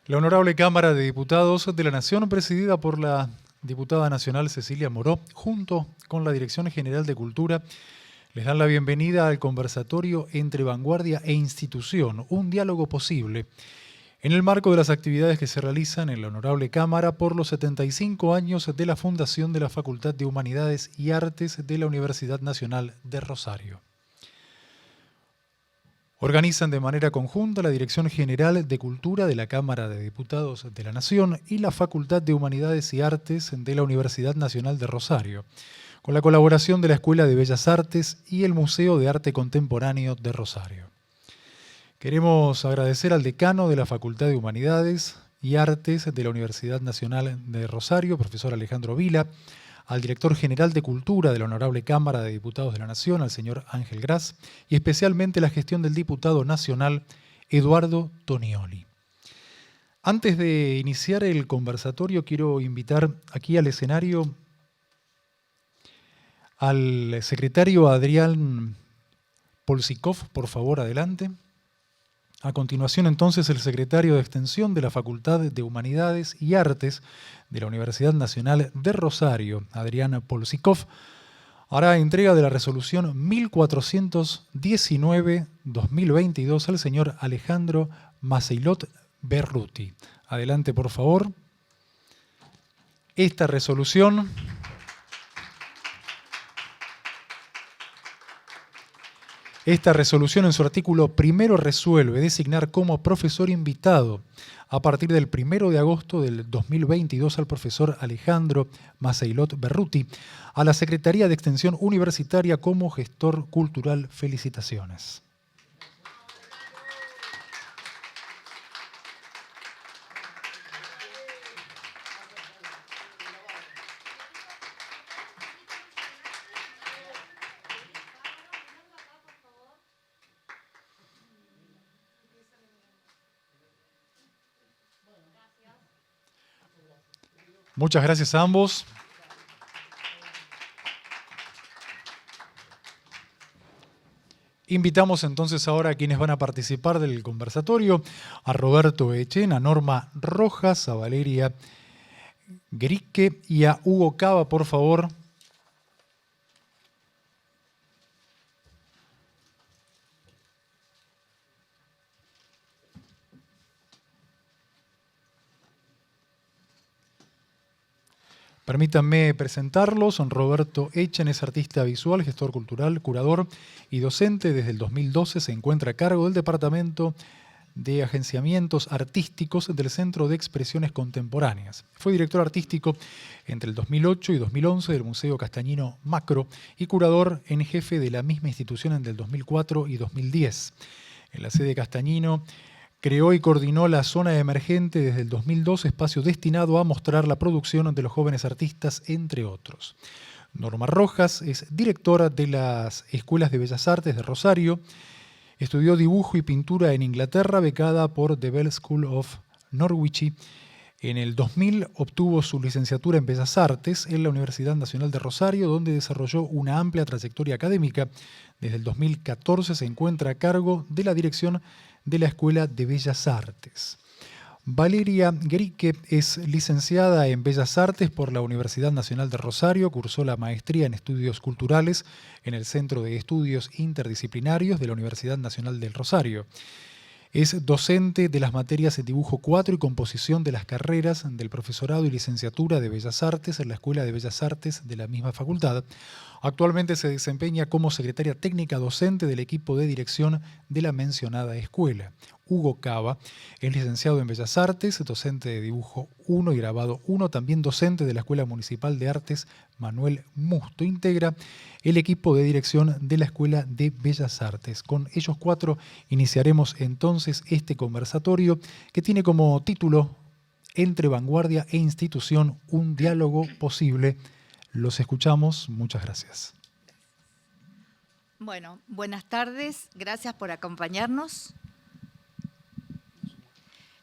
La Honorable Cámara de Diputados de la Nación, presidida por la diputada nacional Cecilia Moró, junto con la Dirección General de Cultura, les dan la bienvenida al conversatorio Entre Vanguardia e Institución, un diálogo posible, en el marco de las actividades que se realizan en la Honorable Cámara por los 75 años de la fundación de la Facultad de Humanidades y Artes de la Universidad Nacional de Rosario. Organizan de manera conjunta la Dirección General de Cultura de la Cámara de Diputados de la Nación y la Facultad de Humanidades y Artes de la Universidad Nacional de Rosario, con la colaboración de la Escuela de Bellas Artes y el Museo de Arte Contemporáneo de Rosario. Queremos agradecer al decano de la Facultad de Humanidades y Artes de la Universidad Nacional de Rosario, profesor Alejandro Vila, al director general de Cultura de la Honorable Cámara de Diputados de la Nación, al señor Ángel Gras, y especialmente la gestión del diputado nacional Eduardo Tonioli. Antes de iniciar el conversatorio, quiero invitar aquí al escenario al secretario Adrián Polsikov, por favor, adelante. A continuación, entonces, el secretario de Extensión de la Facultad de Humanidades y Artes de la Universidad Nacional de Rosario, Adrián Polsikov, hará entrega de la resolución 1419-2022 al señor Alejandro Maceilot Berruti. Adelante, por favor. Esta resolución en su artículo primero resuelve designar como profesor invitado a partir del 1 de agosto del 2022 al profesor Alejandro Maceilot Berruti a la Secretaría de Extensión Universitaria como gestor cultural. Felicitaciones. Muchas gracias a ambos. Invitamos entonces ahora a quienes van a participar del conversatorio, a Roberto Echen, a Norma Rojas, a Valeria Grique y a Hugo Cava, por favor. Permítanme presentarlos. Roberto Echen es artista visual, gestor cultural, curador y docente. Desde el 2012 se encuentra a cargo del Departamento de Agenciamientos Artísticos del Centro de Expresiones Contemporáneas. Fue director artístico entre el 2008 y 2011 del Museo Castañino Macro y curador en jefe de la misma institución entre el 2004 y 2010. En la sede Castañino creó y coordinó la Zona Emergente desde el 2002, espacio destinado a mostrar la producción de los jóvenes artistas, entre otros. Norma Rojas es directora de las Escuelas de Bellas Artes de Rosario. Estudió dibujo y pintura en Inglaterra, becada por The Bell School of Norwich. En el 2000 obtuvo su licenciatura en Bellas Artes en la Universidad Nacional de Rosario, donde desarrolló una amplia trayectoria académica. Desde el 2014 se encuentra a cargo de la dirección de la Escuela de Bellas Artes. Valeria Grique es licenciada en Bellas Artes por la Universidad Nacional de Rosario, cursó la maestría en Estudios Culturales en el Centro de Estudios Interdisciplinarios de la Universidad Nacional del Rosario. Es docente de las materias de Dibujo 4 y Composición de las carreras del Profesorado y Licenciatura de Bellas Artes en la Escuela de Bellas Artes de la misma facultad. Actualmente se desempeña como secretaria técnica docente del equipo de dirección de la mencionada escuela. Hugo Cava es licenciado en Bellas Artes, docente de Dibujo 1 y Grabado 1, también docente de la Escuela Municipal de Artes Manuel Musto. Integra el equipo de dirección de la Escuela de Bellas Artes. Con ellos cuatro iniciaremos entonces este conversatorio que tiene como título Entre Vanguardia e Institución, un diálogo posible. Los escuchamos. Muchas gracias. Bueno, buenas tardes. Gracias por acompañarnos.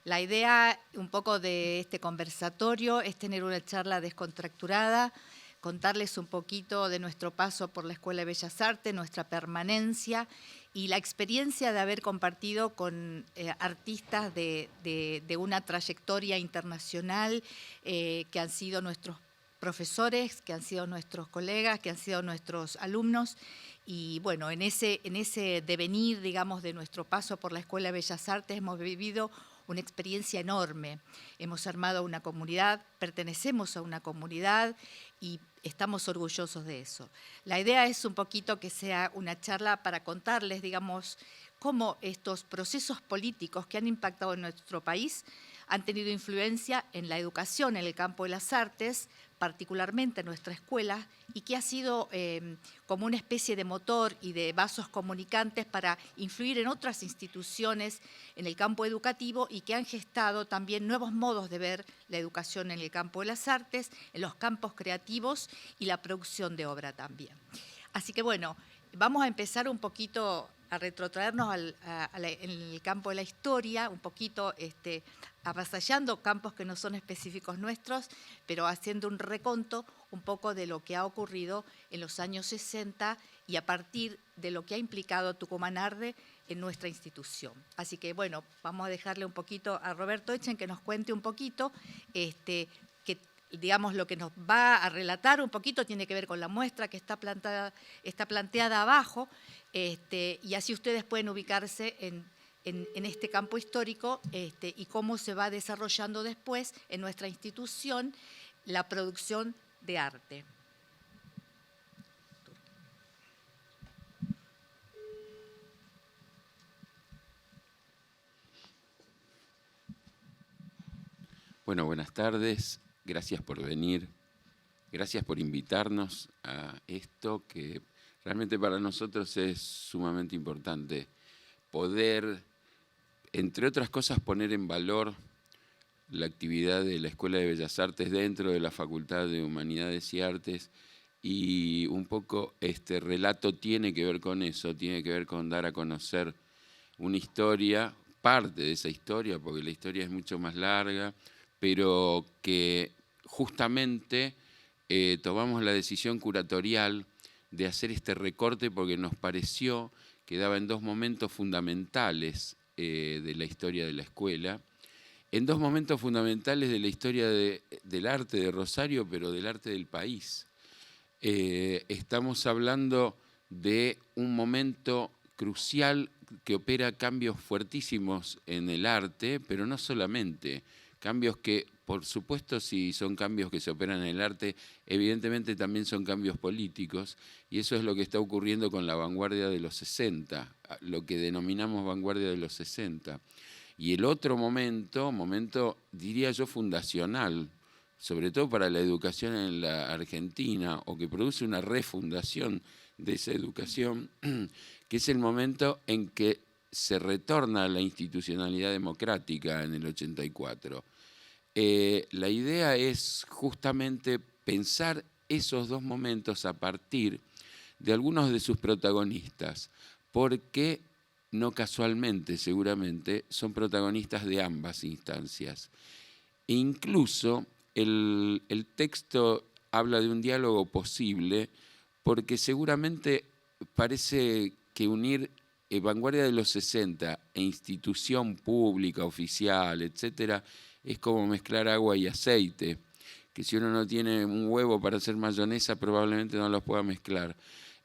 La idea un poco de este conversatorio es tener una charla descontracturada contarles un poquito de nuestro paso por la Escuela de Bellas Artes, nuestra permanencia y la experiencia de haber compartido con artistas de una trayectoria internacional que han sido nuestros profesores, que han sido nuestros colegas, que han sido nuestros alumnos. Y bueno, en ese devenir, digamos, de nuestro paso por la Escuela de Bellas Artes hemos vivido una experiencia enorme. Hemos armado una comunidad, pertenecemos a una comunidad y estamos orgullosos de eso. La idea es un poquito que sea una charla para contarles, digamos, cómo estos procesos políticos que han impactado en nuestro país han tenido influencia en la educación en el campo de las artes, particularmente en nuestra escuela, y que ha sido como una especie de motor y de vasos comunicantes para influir en otras instituciones en el campo educativo y que han gestado también nuevos modos de ver la educación en el campo de las artes, en los campos creativos y la producción de obra también. Así que bueno, vamos a empezar un poquito a retrotraernos en el campo de la historia, un poquito avasallando campos que no son específicos nuestros, pero haciendo un reconto un poco de lo que ha ocurrido en los años 60 y a partir de lo que ha implicado Tucumán Arde en nuestra institución. Así que bueno, vamos a dejarle un poquito a Roberto Echen que nos cuente un poquito que digamos, lo que nos va a relatar un poquito tiene que ver con la muestra que está planteada abajo, y así ustedes pueden ubicarse en este campo histórico y cómo se va desarrollando después en nuestra institución la producción de arte. Bueno, buenas tardes. Gracias por venir, gracias por invitarnos a esto que realmente para nosotros es sumamente importante. Poder, entre otras cosas, poner en valor la actividad de la Escuela de Bellas Artes dentro de la Facultad de Humanidades y Artes y un poco este relato tiene que ver con eso, tiene que ver con dar a conocer una historia, parte de esa historia, porque la historia es mucho más larga, pero que justamente tomamos la decisión curatorial de hacer este recorte porque nos pareció que daba en dos momentos fundamentales de la historia de la escuela, en dos momentos fundamentales de la historia del arte de Rosario, pero del arte del país. Estamos hablando de un momento crucial que opera cambios fuertísimos en el arte, pero no solamente. Cambios que, por supuesto, si son cambios que se operan en el arte, evidentemente también son cambios políticos, y eso es lo que está ocurriendo con la vanguardia de los 60, lo que denominamos vanguardia de los 60. Y el otro momento, diría yo, fundacional, sobre todo para la educación en la Argentina, o que produce una refundación de esa educación, que es el momento en que se retorna a la institucionalidad democrática en el 84. La idea es justamente pensar esos dos momentos a partir de algunos de sus protagonistas, porque no casualmente, seguramente, son protagonistas de ambas instancias. E incluso el texto habla de un diálogo posible, porque seguramente parece que unir vanguardia de los 60 e institución pública, oficial, etcétera, es como mezclar agua y aceite, que si uno no tiene un huevo para hacer mayonesa, probablemente no los pueda mezclar.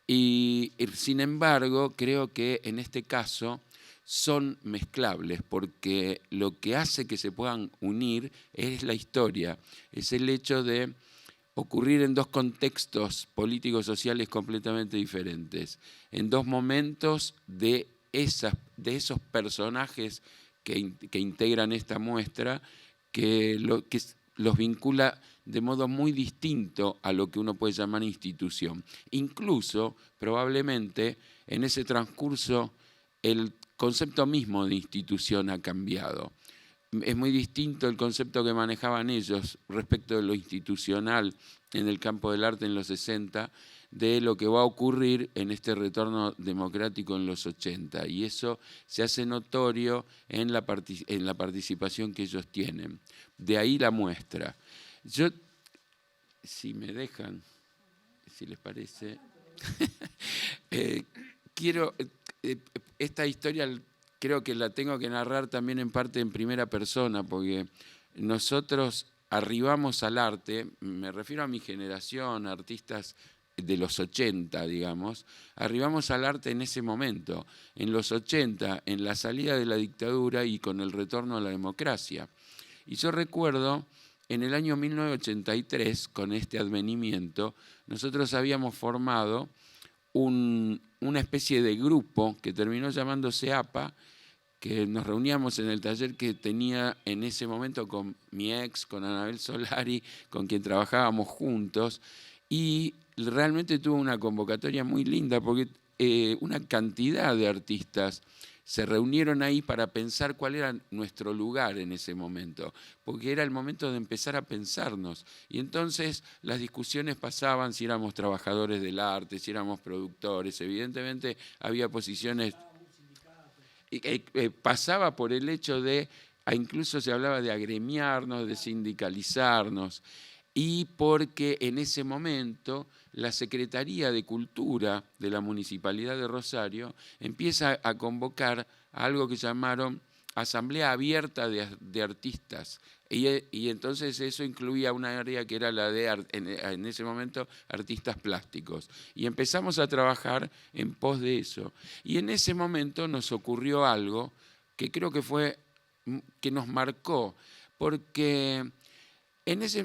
Y sin embargo, creo que en este caso son mezclables, porque lo que hace que se puedan unir es la historia, es el hecho de ocurrir en dos contextos políticos sociales completamente diferentes, en dos momentos de esos personajes que integran esta muestra, que los vincula de modo muy distinto a lo que uno puede llamar institución. Incluso, probablemente, en ese transcurso, el concepto mismo de institución ha cambiado. Es muy distinto el concepto que manejaban ellos respecto de lo institucional en el campo del arte en los 60, de lo que va a ocurrir en este retorno democrático en los 80. Y eso se hace notorio en la participación que ellos tienen. De ahí la muestra. Yo, si me dejan, si les parece. Esta historia creo que la tengo que narrar también en parte en primera persona, porque nosotros arribamos al arte, me refiero a mi generación, artistas de los 80, digamos, arribamos al arte en ese momento, en los 80, en la salida de la dictadura y con el retorno a la democracia. Y yo recuerdo, en el año 1983, con este advenimiento, nosotros habíamos formado una especie de grupo que terminó llamándose APA, que nos reuníamos en el taller que tenía en ese momento con mi ex, con Anabel Solari, con quien trabajábamos juntos, y realmente tuvo una convocatoria muy linda porque una cantidad de artistas se reunieron ahí para pensar cuál era nuestro lugar en ese momento, porque era el momento de empezar a pensarnos. Y entonces las discusiones pasaban si éramos trabajadores del arte, si éramos productores. Evidentemente había posiciones... pasaba por el hecho de, incluso se hablaba de agremiarnos, de sindicalizarnos, y porque en ese momento la Secretaría de Cultura de la Municipalidad de Rosario empieza a convocar a algo que llamaron Asamblea Abierta de Artistas. Y entonces eso incluía una área que era la de, en ese momento, artistas plásticos. Y empezamos a trabajar en pos de eso. Y en ese momento nos ocurrió algo que creo que nos marcó, porque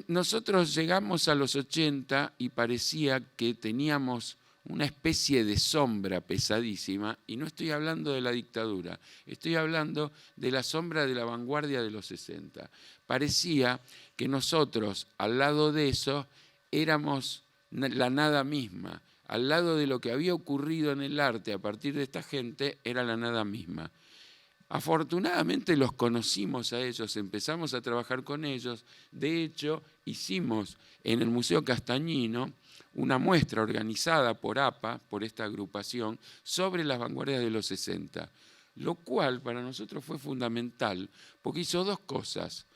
nosotros llegamos a los 80 y parecía que teníamos una especie de sombra pesadísima, y no estoy hablando de la dictadura, estoy hablando de la sombra de la vanguardia de los 60. Parecía que nosotros, al lado de eso, éramos la nada misma. Al lado de lo que había ocurrido en el arte a partir de esta gente, era la nada misma. Afortunadamente los conocimos a ellos, empezamos a trabajar con ellos. De hecho, hicimos en el Museo Castañino una muestra organizada por APA, por esta agrupación, sobre las vanguardias de los 60, lo cual para nosotros fue fundamental, porque hizo dos cosas.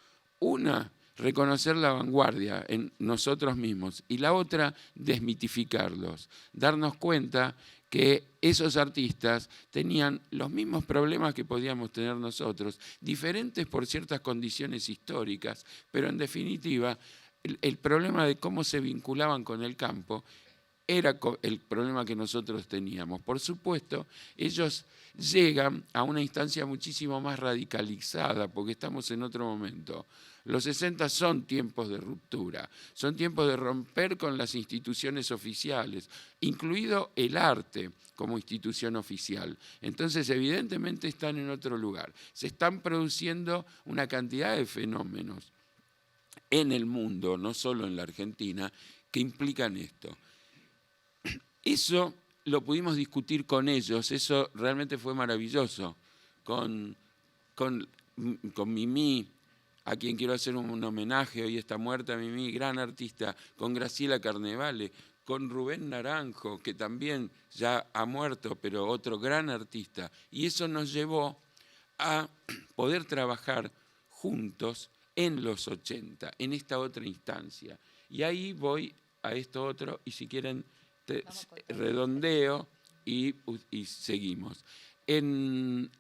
Una, reconocer la vanguardia en nosotros mismos, y la otra, desmitificarlos, darnos cuenta que esos artistas tenían los mismos problemas que podíamos tener nosotros, diferentes por ciertas condiciones históricas, pero en definitiva el problema de cómo se vinculaban con el campo era el problema que nosotros teníamos. Por supuesto, ellos llegan a una instancia muchísimo más radicalizada, porque estamos en otro momento. Los 60 son tiempos de ruptura, son tiempos de romper con las instituciones oficiales, incluido el arte como institución oficial. Entonces, evidentemente están en otro lugar. Se están produciendo una cantidad de fenómenos en el mundo, no solo en la Argentina, que implican esto. Eso lo pudimos discutir con ellos, eso realmente fue maravilloso. Con Mimí, a quien quiero hacer un homenaje, hoy está muerta Mimí, gran artista, con Graciela Carnevale, con Rubén Naranjo, que también ya ha muerto, pero otro gran artista. Y eso nos llevó a poder trabajar juntos en los 80, en esta otra instancia. Y ahí voy a esto otro, y si quieren redondeo y seguimos. En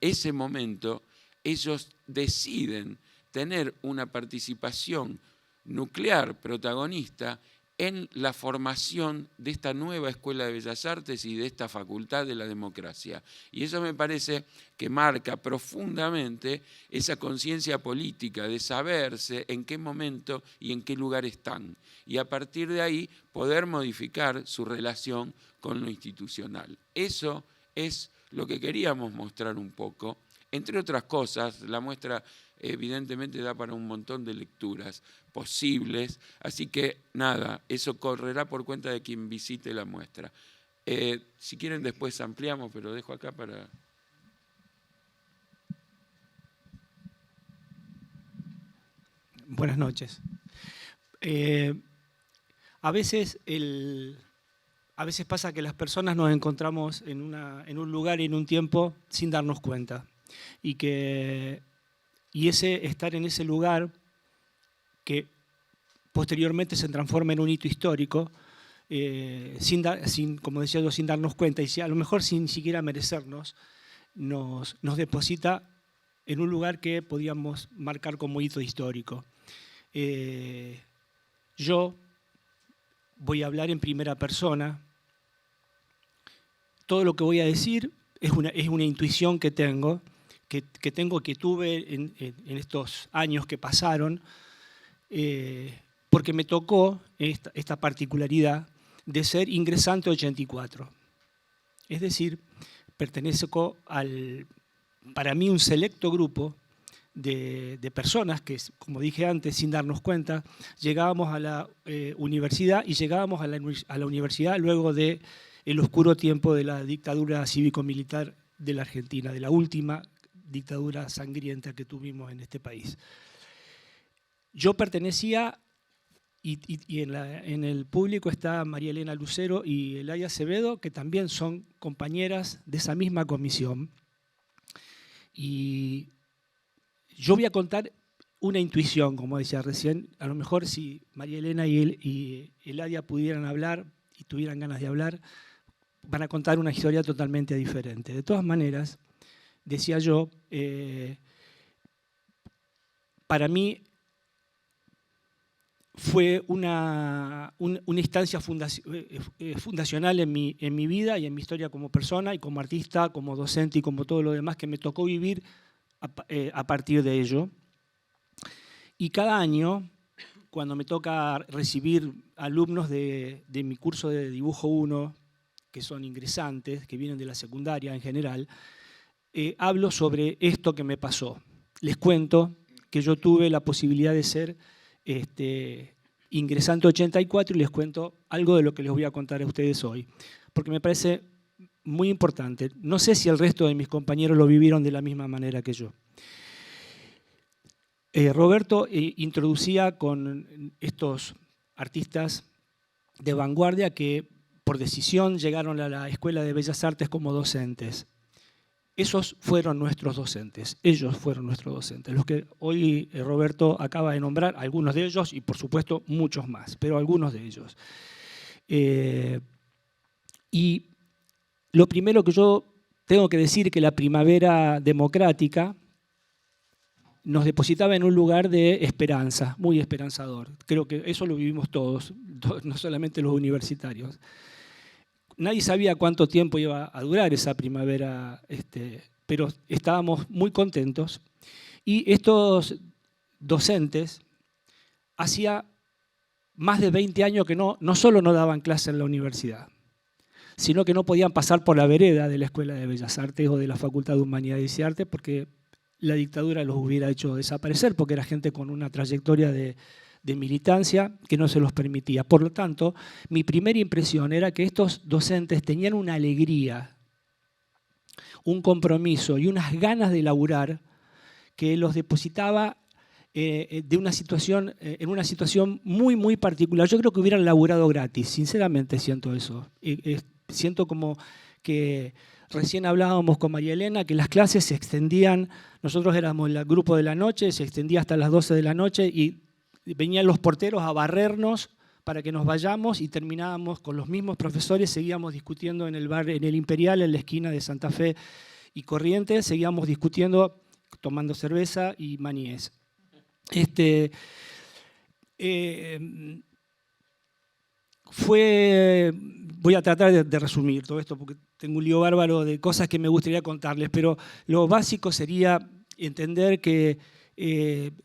ese momento ellos deciden tener una participación nuclear protagonista en la formación de esta nueva Escuela de Bellas Artes y de esta Facultad de la Democracia. Y eso me parece que marca profundamente esa conciencia política de saberse en qué momento y en qué lugar están. Y a partir de ahí poder modificar su relación con lo institucional. Eso es lo que queríamos mostrar un poco. Entre otras cosas, la muestra evidentemente da para un montón de lecturas posibles, así que nada, eso correrá por cuenta de quien visite la muestra. Si quieren después ampliamos, pero dejo acá para... Buenas noches. A veces pasa que las personas nos encontramos en un lugar y en un tiempo sin darnos cuenta. Y ese estar en ese lugar, que posteriormente se transforma en un hito histórico, como decía yo, sin darnos cuenta, y a lo mejor sin siquiera merecernos, nos deposita en un lugar que podíamos marcar como hito histórico. Yo voy a hablar en primera persona. Todo lo que voy a decir es una intuición que tengo, que tuve en estos años que pasaron, porque me tocó esta particularidad de ser ingresante 84. Es decir, pertenezco para mí, un selecto grupo de personas que, como dije antes, sin darnos cuenta, llegábamos a la universidad y llegábamos a la universidad luego del oscuro tiempo de la dictadura cívico-militar de la Argentina, de la última dictadura sangrienta que tuvimos en este país. Yo pertenecía, y en el público está María Elena Lucero y Eladia Acevedo, que también son compañeras de esa misma comisión. Y yo voy a contar una intuición, como decía recién. A lo mejor si María Elena y Eladia pudieran hablar y tuvieran ganas de hablar, van a contar una historia totalmente diferente. De todas maneras, decía yo, para mí fue una instancia fundacional en mi vida y en mi historia como persona y como artista, como docente y como todo lo demás que me tocó vivir a partir de ello. Y cada año, cuando me toca recibir alumnos de mi curso de Dibujo 1, que son ingresantes, que vienen de la secundaria en general, hablo sobre esto que me pasó. Les cuento que yo tuve la posibilidad de ser ingresante 84 y les cuento algo de lo que les voy a contar a ustedes hoy, porque me parece muy importante. No sé si el resto de mis compañeros lo vivieron de la misma manera que yo. Roberto introducía con estos artistas de vanguardia que por decisión llegaron a la Escuela de Bellas Artes como docentes. Esos fueron nuestros docentes, ellos fueron nuestros docentes, los que hoy Roberto acaba de nombrar, algunos de ellos y por supuesto muchos más, pero algunos de ellos. Y lo primero que yo tengo que decir es que la primavera democrática nos depositaba en un lugar de esperanza, muy esperanzador. Creo que eso lo vivimos todos, no solamente los universitarios. Nadie sabía cuánto tiempo iba a durar esa primavera, pero estábamos muy contentos. Y estos docentes hacía más de 20 años que no solo no daban clase en la universidad, sino que no podían pasar por la vereda de la Escuela de Bellas Artes o de la Facultad de Humanidades y Artes porque la dictadura los hubiera hecho desaparecer, porque era gente con una trayectoria de militancia que no se los permitía. Por lo tanto, mi primera impresión era que estos docentes tenían una alegría, un compromiso y unas ganas de laburar que los depositaba en una situación muy, muy particular. Yo creo que hubieran laburado gratis, sinceramente siento eso. Siento como que recién hablábamos con María Elena, que las clases se extendían, nosotros éramos el grupo de la noche, se extendía hasta las 12 de la noche y venían los porteros a barrernos para que nos vayamos y terminábamos con los mismos profesores, seguíamos discutiendo en el bar, en el Imperial, en la esquina de Santa Fe y Corrientes, seguíamos discutiendo, tomando cerveza y maníes. Voy a tratar de resumir todo esto porque tengo un lío bárbaro de cosas que me gustaría contarles, pero lo básico sería entender que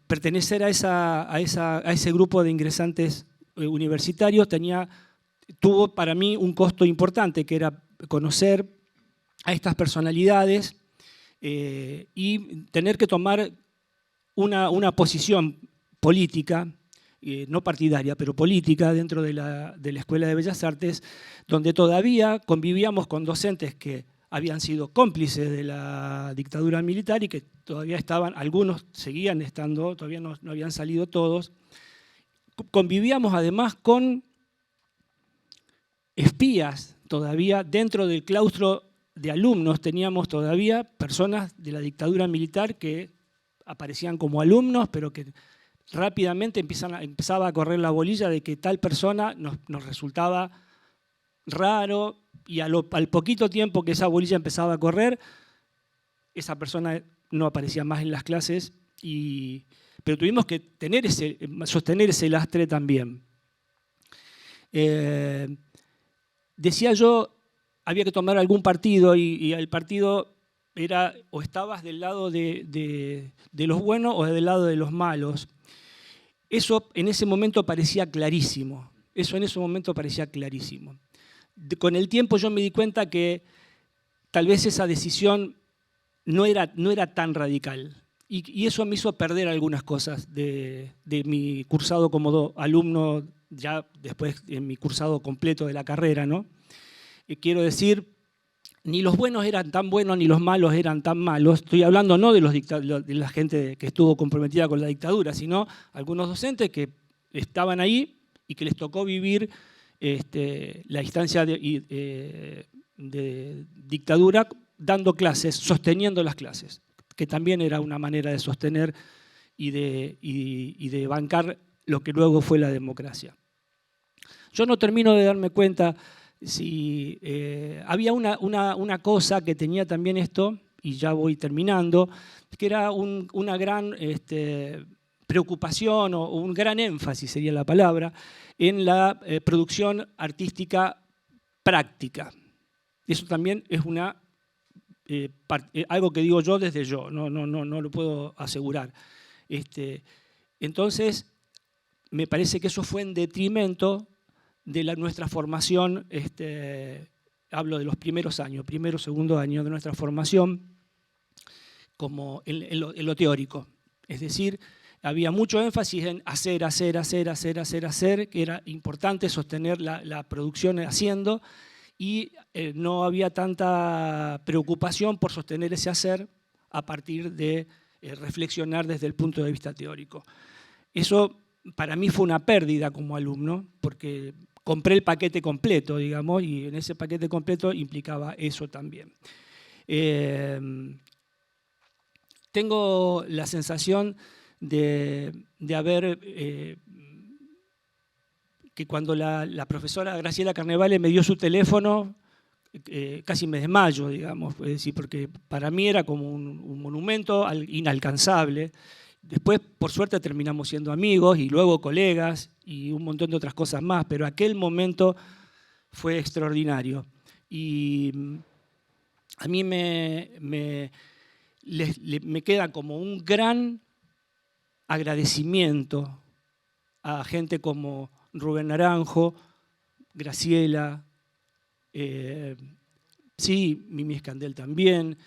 pertenecer a ese grupo de ingresantes universitarios tuvo para mí un costo importante, que era conocer a estas personalidades y tener que tomar una posición política, no partidaria, pero política dentro de la Escuela de Bellas Artes, donde todavía convivíamos con docentes que habían sido cómplices de la dictadura militar y que todavía estaban, algunos seguían estando, todavía no habían salido todos. Convivíamos además con espías todavía dentro del claustro de alumnos, teníamos todavía personas de la dictadura militar que aparecían como alumnos, pero que rápidamente empezaba a correr la bolilla de que tal persona nos resultaba raro, y al poquito tiempo que esa bolilla empezaba a correr, esa persona no aparecía más en las clases, pero tuvimos que sostener ese lastre también. Decía yo, había que tomar algún partido y el partido era o estabas del lado de los buenos o del lado de los malos. Eso en ese momento parecía clarísimo. Con el tiempo yo me di cuenta que tal vez esa decisión no era tan radical. Y eso me hizo perder algunas cosas de mi cursado como alumno, ya después en mi cursado completo de la carrera, ¿no? Quiero decir, ni los buenos eran tan buenos ni los malos eran tan malos. Estoy hablando no de la gente que estuvo comprometida con la dictadura, sino algunos docentes que estaban ahí y que les tocó vivir la instancia de dictadura dando clases, sosteniendo las clases, que también era una manera de sostener y de bancar lo que luego fue la democracia. Yo no termino de darme cuenta si había una cosa que tenía también esto, y ya voy terminando, que era una gran preocupación o un gran énfasis, sería la palabra, en la producción artística práctica. Eso también es algo que digo yo desde yo, no lo puedo asegurar. Entonces, me parece que eso fue en detrimento de nuestra formación, hablo de los primeros años, primero, segundo año de nuestra formación, como en lo teórico. Es decir, había mucho énfasis en hacer, que era importante sostener la producción haciendo, y no había tanta preocupación por sostener ese hacer a partir de reflexionar desde el punto de vista teórico. Eso para mí fue una pérdida como alumno, porque compré el paquete completo, digamos, y en ese paquete completo implicaba eso también. Tengo la sensación de haber, que cuando la profesora Graciela Carnevale me dio su teléfono, casi me desmayo, digamos, es decir, porque para mí era como un monumento inalcanzable. Después, por suerte, terminamos siendo amigos y luego colegas y un montón de otras cosas más, pero aquel momento fue extraordinario. Y a mí me queda como un gran agradecimiento a gente como Rubén Naranjo, Graciela, sí, Mimi Escandel también,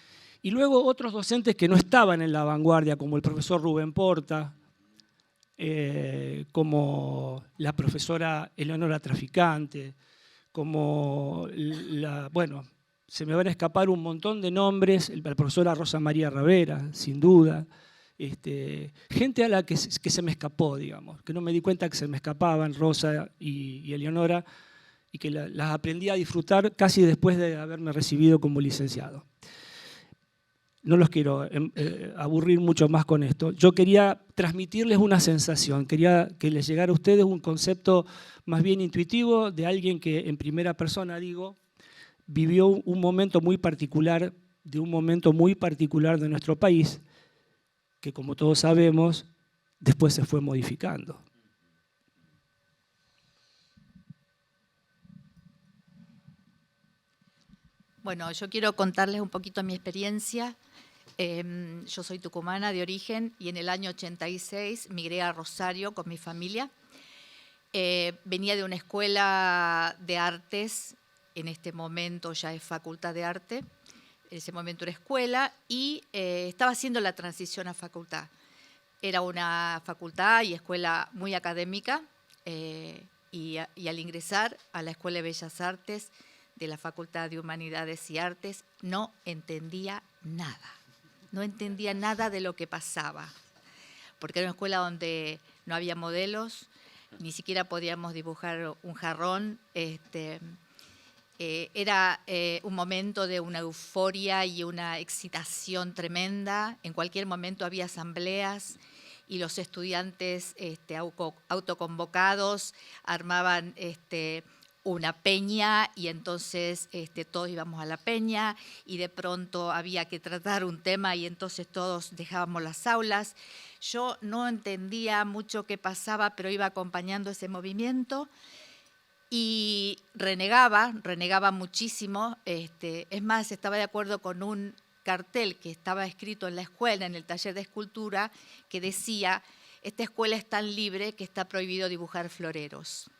y luego otros docentes que no estaban en la vanguardia, como el profesor Rubén Porta, como la profesora Eleonora Traficante, como bueno, se me van a escapar un montón de nombres, la profesora Rosa María Ravera, sin duda, gente a la que se me escapó, digamos, que no me di cuenta que se me escapaban, Rosa y Eleonora, y que las aprendí a disfrutar casi después de haberme recibido como licenciado. No los quiero aburrir mucho más con esto. Yo quería transmitirles una sensación, quería que les llegara a ustedes un concepto más bien intuitivo de alguien que en primera persona, digo, vivió un momento muy particular, de nuestro país, que como todos sabemos, después se fue modificando. Bueno, yo quiero contarles un poquito mi experiencia. Yo soy tucumana de origen y en el año 86 migré a Rosario con mi familia. Venía de una escuela de artes, en este momento ya es Facultad de Arte, en ese momento era escuela, y estaba haciendo la transición a facultad. Era una facultad y escuela muy académica, y al ingresar a la Escuela de Bellas Artes de la Facultad de Humanidades y Artes no entendía nada. No entendía nada de lo que pasaba, porque era una escuela donde no había modelos, ni siquiera podíamos dibujar un jarrón. Era un momento de una euforia y una excitación tremenda. En cualquier momento había asambleas y los estudiantes autoconvocados armaban una peña y entonces todos íbamos a la peña y de pronto había que tratar un tema y entonces todos dejábamos las aulas. Yo no entendía mucho qué pasaba, pero iba acompañando ese movimiento y renegaba muchísimo. Es más, estaba de acuerdo con un cartel que estaba escrito en la escuela, en el taller de escultura, que decía: esta escuela es tan libre que está prohibido dibujar floreros.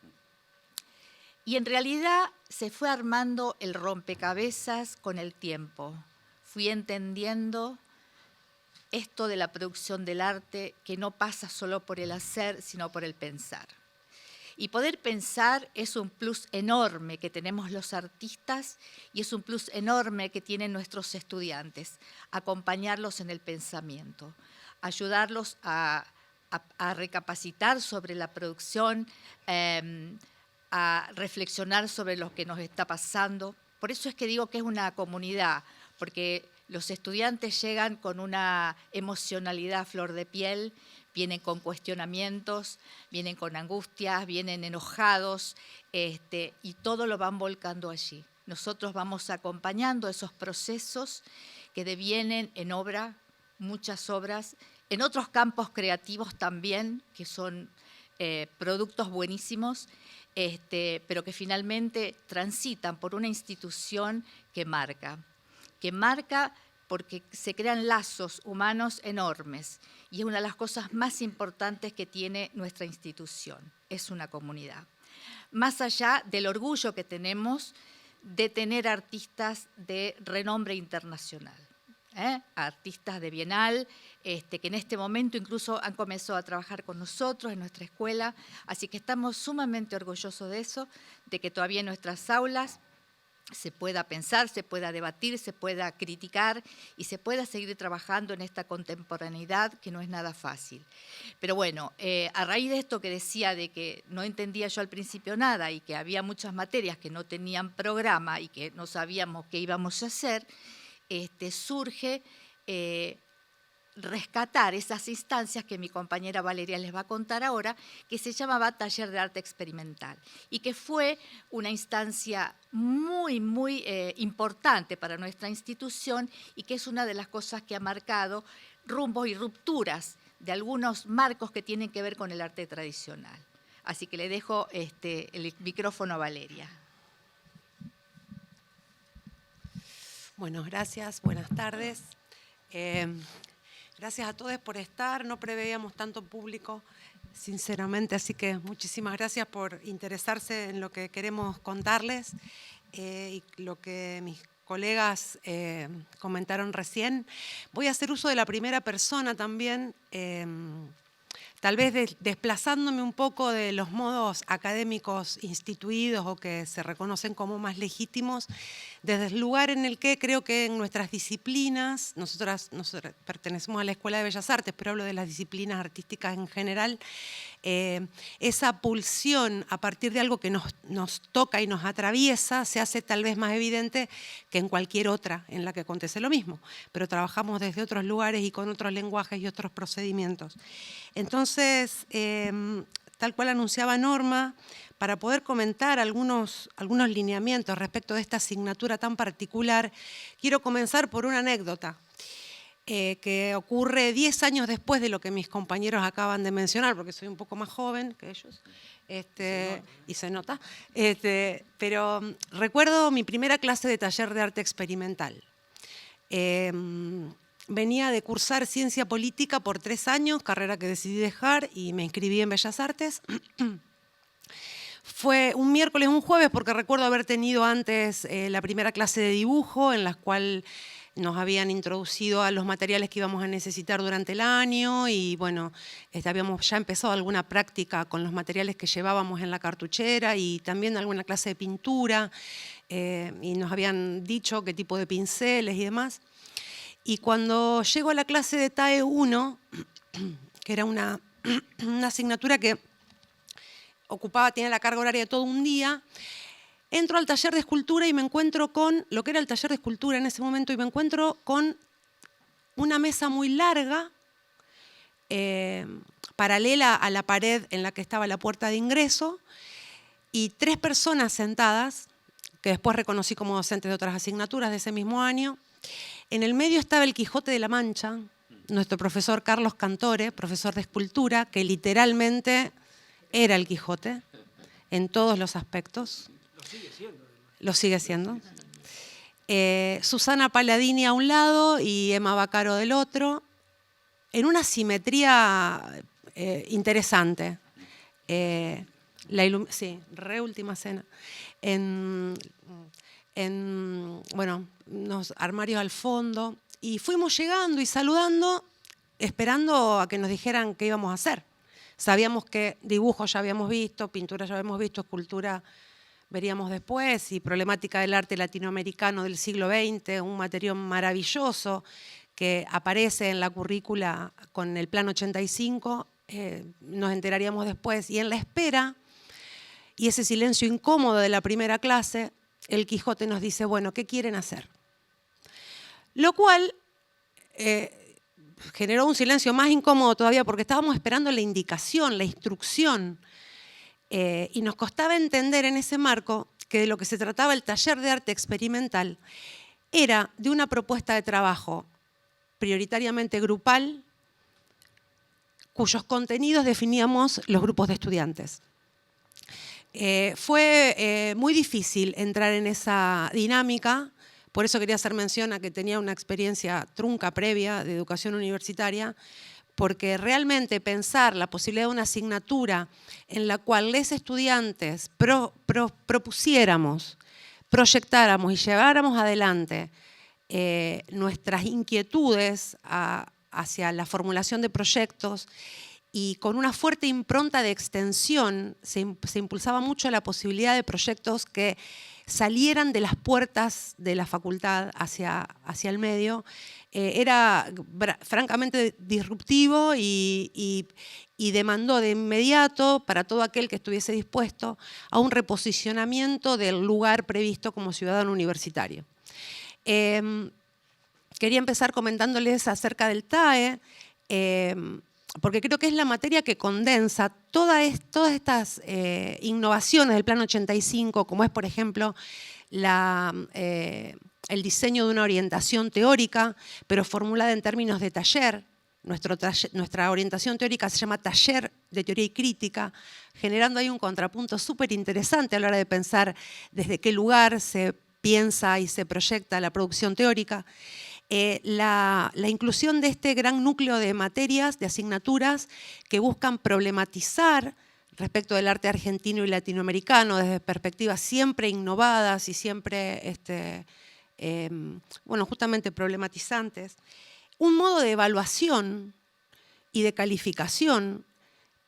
Y en realidad se fue armando el rompecabezas con el tiempo. Fui entendiendo esto de la producción del arte, que no pasa solo por el hacer, sino por el pensar. Y poder pensar es un plus enorme que tenemos los artistas y es un plus enorme que tienen nuestros estudiantes, acompañarlos en el pensamiento, ayudarlos a recapacitar sobre la producción, a reflexionar sobre lo que nos está pasando. Por eso es que digo que es una comunidad, porque los estudiantes llegan con una emocionalidad a flor de piel, vienen con cuestionamientos, vienen con angustias, vienen enojados, y todo lo van volcando allí. Nosotros vamos acompañando esos procesos que devienen en obra, muchas obras, en otros campos creativos también, que son productos buenísimos, pero que finalmente transitan por una institución que marca porque se crean lazos humanos enormes y es una de las cosas más importantes que tiene nuestra institución, es una comunidad. Más allá del orgullo que tenemos de tener artistas de renombre internacional, artistas de Bienal, que en este momento incluso han comenzado a trabajar con nosotros en nuestra escuela, así que estamos sumamente orgullosos de eso, de que todavía en nuestras aulas se pueda pensar, se pueda debatir, se pueda criticar y se pueda seguir trabajando en esta contemporaneidad que no es nada fácil. Pero bueno, a raíz de esto que decía de que no entendía yo al principio nada y que había muchas materias que no tenían programa y que no sabíamos qué íbamos a hacer, surge rescatar esas instancias que mi compañera Valeria les va a contar ahora, que se llamaba Taller de Arte Experimental y que fue una instancia muy, muy importante para nuestra institución y que es una de las cosas que ha marcado rumbos y rupturas de algunos marcos que tienen que ver con el arte tradicional. Así que le dejo el micrófono a Valeria. Bueno, gracias, buenas tardes. Gracias a todos por estar, no preveíamos tanto público, sinceramente, así que muchísimas gracias por interesarse en lo que queremos contarles y lo que mis colegas comentaron recién. Voy a hacer uso de la primera persona también, tal vez desplazándome un poco de los modos académicos instituidos o que se reconocen como más legítimos, desde el lugar en el que creo que en nuestras disciplinas, nosotros pertenecemos a la Escuela de Bellas Artes, pero hablo de las disciplinas artísticas en general, esa pulsión a partir de algo que nos toca y nos atraviesa se hace tal vez más evidente que en cualquier otra en la que acontece lo mismo, pero trabajamos desde otros lugares y con otros lenguajes y otros procedimientos. Entonces, tal cual anunciaba Norma, para poder comentar algunos lineamientos respecto de esta asignatura tan particular, quiero comenzar por una anécdota que ocurre 10 años después de lo que mis compañeros acaban de mencionar, porque soy un poco más joven que ellos, y se nota. Pero recuerdo mi primera clase de taller de arte experimental. Venía de cursar Ciencia Política por 3 años, carrera que decidí dejar y me inscribí en Bellas Artes. Fue un miércoles, un jueves, porque recuerdo haber tenido antes la primera clase de dibujo en la cual nos habían introducido a los materiales que íbamos a necesitar durante el año y bueno, habíamos ya empezado alguna práctica con los materiales que llevábamos en la cartuchera y también alguna clase de pintura y nos habían dicho qué tipo de pinceles y demás. Y cuando llego a la clase de TAE 1, que era una asignatura que tiene la carga horaria de todo un día, entro al taller de escultura y me encuentro con, lo que era el taller de escultura en ese momento, y me encuentro con una mesa muy larga, paralela a la pared en la que estaba la puerta de ingreso, y 3 personas sentadas, que después reconocí como docentes de otras asignaturas de ese mismo año. En el medio estaba el Quijote de la Mancha, nuestro profesor Carlos Cantore, profesor de escultura, que literalmente era el Quijote en todos los aspectos. Lo sigue siendo. Susana Paladini a un lado y Emma Baccaro del otro, en una simetría interesante. Sí, Última Cena. Bueno, unos armarios al fondo, y fuimos llegando y saludando, esperando a que nos dijeran qué íbamos a hacer. Sabíamos que dibujos ya habíamos visto, pintura ya habíamos visto, escultura veríamos después, y problemática del arte latinoamericano del siglo XX, un material maravilloso que aparece en la currícula con el Plan 85, nos enteraríamos después. Y en la espera, y ese silencio incómodo de la primera clase, el Quijote nos dice, bueno, ¿qué quieren hacer? Lo cual generó un silencio más incómodo todavía, porque estábamos esperando la indicación, la instrucción, y nos costaba entender en ese marco que de lo que se trataba el taller de arte experimental era de una propuesta de trabajo prioritariamente grupal, cuyos contenidos definíamos los grupos de estudiantes. Fue muy difícil entrar en esa dinámica, por eso quería hacer mención a que tenía una experiencia trunca previa de educación universitaria, porque realmente pensar la posibilidad de una asignatura en la cual los estudiantes propusiéramos, proyectáramos y lleváramos adelante nuestras inquietudes hacia la formulación de proyectos, y con una fuerte impronta de extensión se impulsaba mucho la posibilidad de proyectos que salieran de las puertas de la facultad hacia el medio. Era francamente disruptivo y demandó de inmediato, para todo aquel que estuviese dispuesto, a un reposicionamiento del lugar previsto como ciudadano universitario. Quería empezar comentándoles acerca del TAE, porque creo que es la materia que condensa todas estas innovaciones del Plan 85, como es, por ejemplo, el diseño de una orientación teórica, pero formulada en términos de taller. Nuestra orientación teórica se llama Taller de Teoría y Crítica, generando ahí un contrapunto súper interesante a la hora de pensar desde qué lugar se piensa y se proyecta la producción teórica. La inclusión de este gran núcleo de materias, de asignaturas que buscan problematizar respecto del arte argentino y latinoamericano desde perspectivas siempre innovadas y siempre, bueno, justamente problematizantes. Un modo de evaluación y de calificación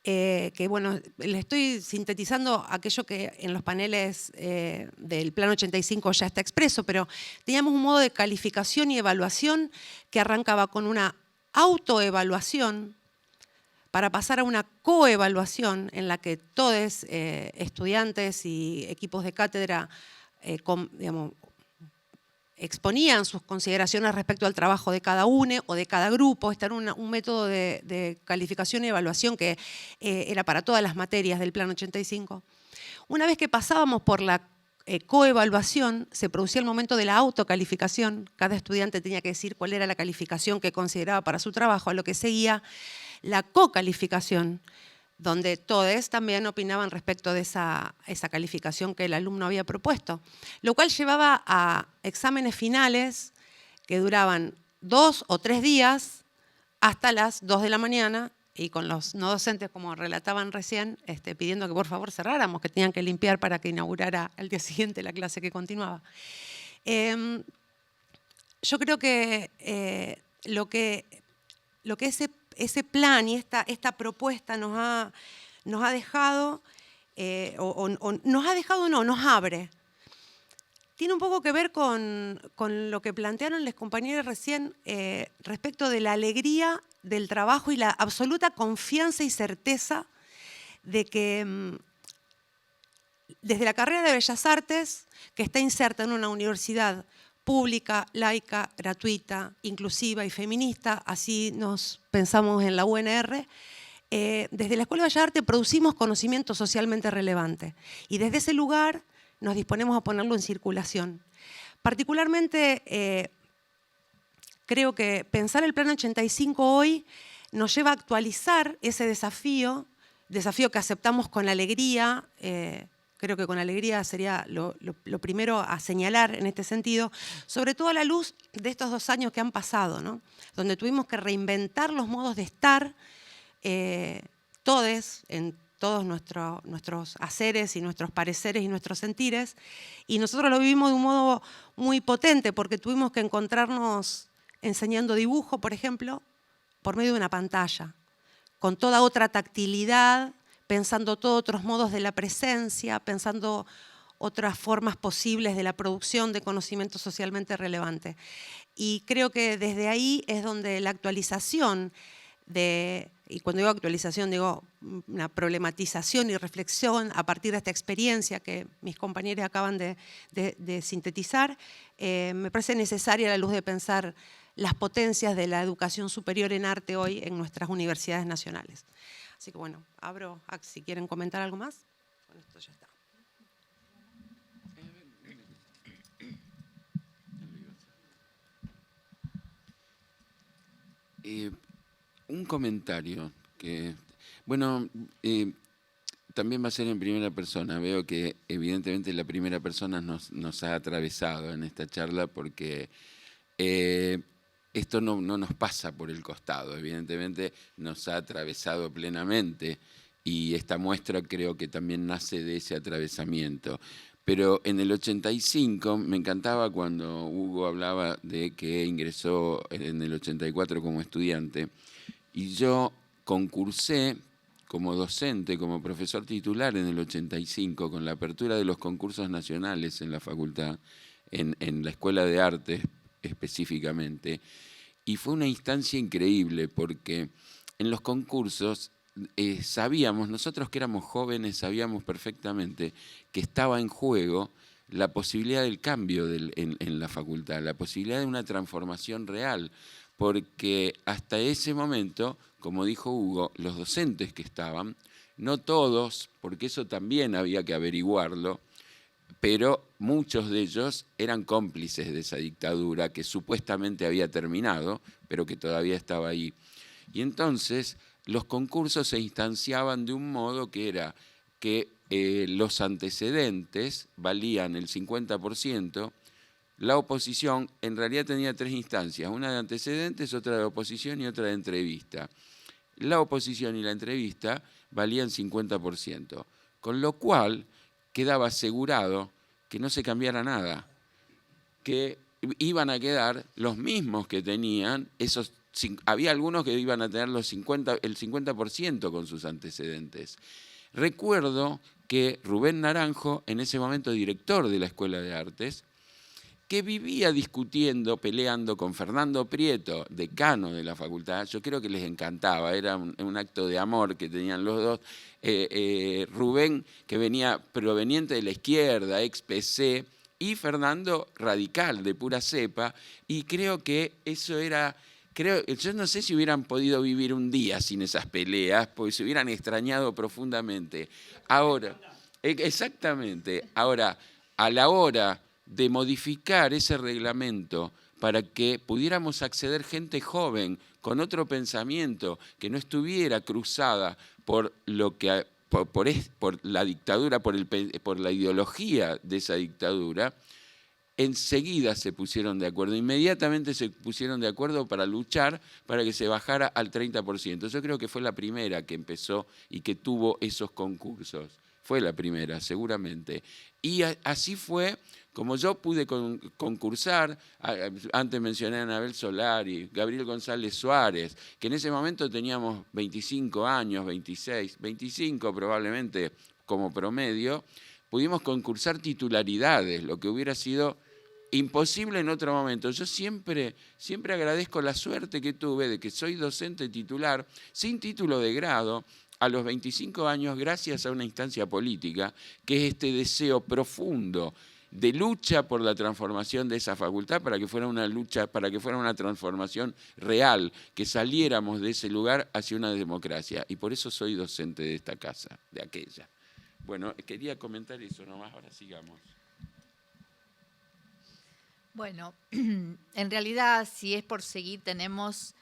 que, bueno, le estoy sintetizando aquello que en los paneles del Plan 85 ya está expreso, pero teníamos un modo de calificación y evaluación que arrancaba con una autoevaluación para pasar a una coevaluación en la que todos, estudiantes y equipos de cátedra, digamos, exponían sus consideraciones respecto al trabajo de cada uno o de cada grupo. Este era un método de calificación y evaluación que era para todas las materias del Plan 85. Una vez que pasábamos por la coevaluación, se producía el momento de la autocalificación. Cada estudiante tenía que decir cuál era la calificación que consideraba para su trabajo, a lo que seguía la cocalificación, donde todos también opinaban respecto de esa calificación que el alumno había propuesto, lo cual llevaba a exámenes finales que duraban 2 o 3 días hasta las 2 de la mañana, y con los no docentes, como relataban recién, pidiendo que por favor cerráramos, que tenían que limpiar para que inaugurara al día siguiente la clase que continuaba. Yo creo que lo que ese plan y esta propuesta nos ha dejado, nos abre. Tiene un poco que ver con lo que plantearon los compañeros recién respecto de la alegría del trabajo y la absoluta confianza y certeza de que desde la carrera de Bellas Artes, que está inserta en una universidad pública, laica, gratuita, inclusiva y feminista, así nos pensamos en la UNR, desde la Escuela de Bellas Artes producimos conocimiento socialmente relevante y desde ese lugar nos disponemos a ponerlo en circulación. Particularmente, creo que pensar el Plan 85 hoy nos lleva a actualizar ese desafío que aceptamos con alegría. Creo que con alegría sería lo primero a señalar en este sentido, sobre todo a la luz de estos 2 años que han pasado, ¿no? Donde tuvimos que reinventar los modos de estar, todos, en todos nuestros haceres y nuestros pareceres y nuestros sentires, y nosotros lo vivimos de un modo muy potente, porque tuvimos que encontrarnos enseñando dibujo, por ejemplo, por medio de una pantalla, con toda otra tactilidad, pensando todos otros modos de la presencia, pensando otras formas posibles de la producción de conocimiento socialmente relevante. Y creo que desde ahí es donde la actualización y cuando digo actualización digo una problematización y reflexión a partir de esta experiencia que mis compañeros acaban de sintetizar, me parece necesaria a la luz de pensar las potencias de la educación superior en arte hoy en nuestras universidades nacionales. Así que bueno, abro si quieren comentar algo más. Con esto ya está. Un comentario que, bueno, también va a ser en primera persona. Veo que evidentemente la primera persona nos ha atravesado en esta charla porque esto no nos pasa por el costado, evidentemente nos ha atravesado plenamente y esta muestra creo que también nace de ese atravesamiento. Pero en el 85 me encantaba cuando Hugo hablaba de que ingresó en el 84 como estudiante y yo concursé como docente, como profesor titular en el 85 con la apertura de los concursos nacionales en la facultad, en la Escuela de Artes específicamente, y fue una instancia increíble porque en los concursos sabíamos, nosotros que éramos jóvenes, sabíamos perfectamente que estaba en juego la posibilidad del cambio en la facultad, la posibilidad de una transformación real, porque hasta ese momento, como dijo Hugo, los docentes que estaban, no todos, porque eso también había que averiguarlo, pero muchos de ellos eran cómplices de esa dictadura que supuestamente había terminado, pero que todavía estaba ahí. Y entonces los concursos se instanciaban de un modo que era que los antecedentes valían el 50%, la oposición en realidad tenía 3 instancias, una de antecedentes, otra de oposición y otra de entrevista. La oposición y la entrevista valían 50%, con lo cual quedaba asegurado que no se cambiara nada, que iban a quedar los mismos que tenían esos. Había algunos que iban a tener el 50% con sus antecedentes. Recuerdo que Rubén Naranjo, en ese momento director de la Escuela de Artes, que vivía discutiendo, peleando con Fernando Prieto, decano de la facultad, yo creo que les encantaba, era un acto de amor que tenían los dos. Rubén, que venía proveniente de la izquierda, ex-PC, y Fernando radical, de pura cepa, y creo que eso era. Yo no sé si hubieran podido vivir un día sin esas peleas, porque se hubieran extrañado profundamente. Ahora, exactamente, ahora, a la hora de modificar ese reglamento para que pudiéramos acceder gente joven con otro pensamiento que no estuviera cruzada por la dictadura, por la ideología de esa dictadura, enseguida se pusieron de acuerdo, inmediatamente se pusieron de acuerdo para luchar para que se bajara al 30%. Yo creo que fue la primera que empezó y que tuvo esos concursos. Fue la primera, seguramente. Y así fue como yo pude concursar. Antes mencioné a Anabel Solari, Gabriel González Suárez, que en ese momento teníamos 25 años, 26, 25 probablemente como promedio. Pudimos concursar titularidades, lo que hubiera sido imposible en otro momento. Yo siempre agradezco la suerte que tuve de que soy docente titular, sin título de grado, a los 25 años, gracias a una instancia política, que es este deseo profundo de lucha por la transformación de esa facultad para que fuera una lucha, para que fuera una transformación real, que saliéramos de ese lugar hacia una democracia. Y por eso soy docente de esta casa, de aquella. Bueno, quería comentar eso nomás, ahora sigamos. Bueno, en realidad, si es por seguir, tenemos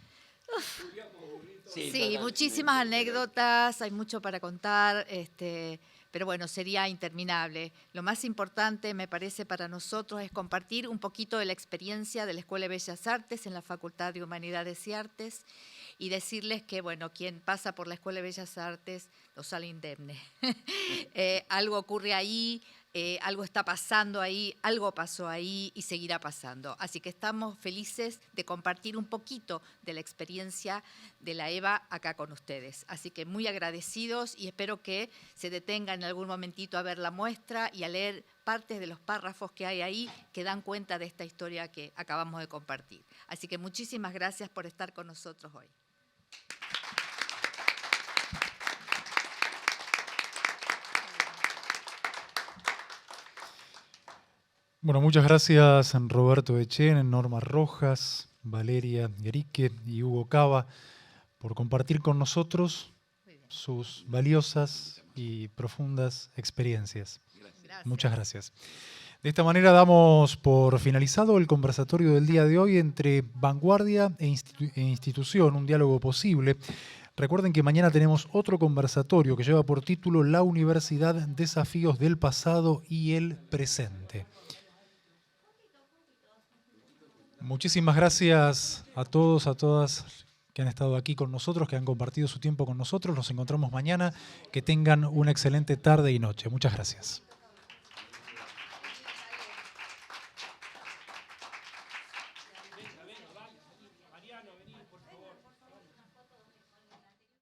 sí, muchísimas anécdotas, hay mucho para contar, pero bueno, sería interminable. Lo más importante, me parece, para nosotros es compartir un poquito de la experiencia de la Escuela de Bellas Artes en la Facultad de Humanidades y Artes y decirles que, bueno, quien pasa por la Escuela de Bellas Artes no sale indemne. Algo ocurre ahí, algo está pasando ahí, algo pasó ahí y seguirá pasando. Así que estamos felices de compartir un poquito de la experiencia de la EVA acá con ustedes. Así que muy agradecidos y espero que se detengan en algún momentito a ver la muestra y a leer partes de los párrafos que hay ahí que dan cuenta de esta historia que acabamos de compartir. Así que muchísimas gracias por estar con nosotros hoy. Bueno, muchas gracias Roberto Echen, Norma Rojas, Valeria Guerique y Hugo Cava por compartir con nosotros sus valiosas y profundas experiencias. Gracias. Muchas gracias. De esta manera damos por finalizado el conversatorio del día de hoy entre vanguardia e institución, un diálogo posible. Recuerden que mañana tenemos otro conversatorio que lleva por título La Universidad, Desafíos del Pasado y el Presente. Muchísimas gracias a todos, a todas que han estado aquí con nosotros, que han compartido su tiempo con nosotros. Nos encontramos mañana. Que tengan una excelente tarde y noche. Muchas gracias.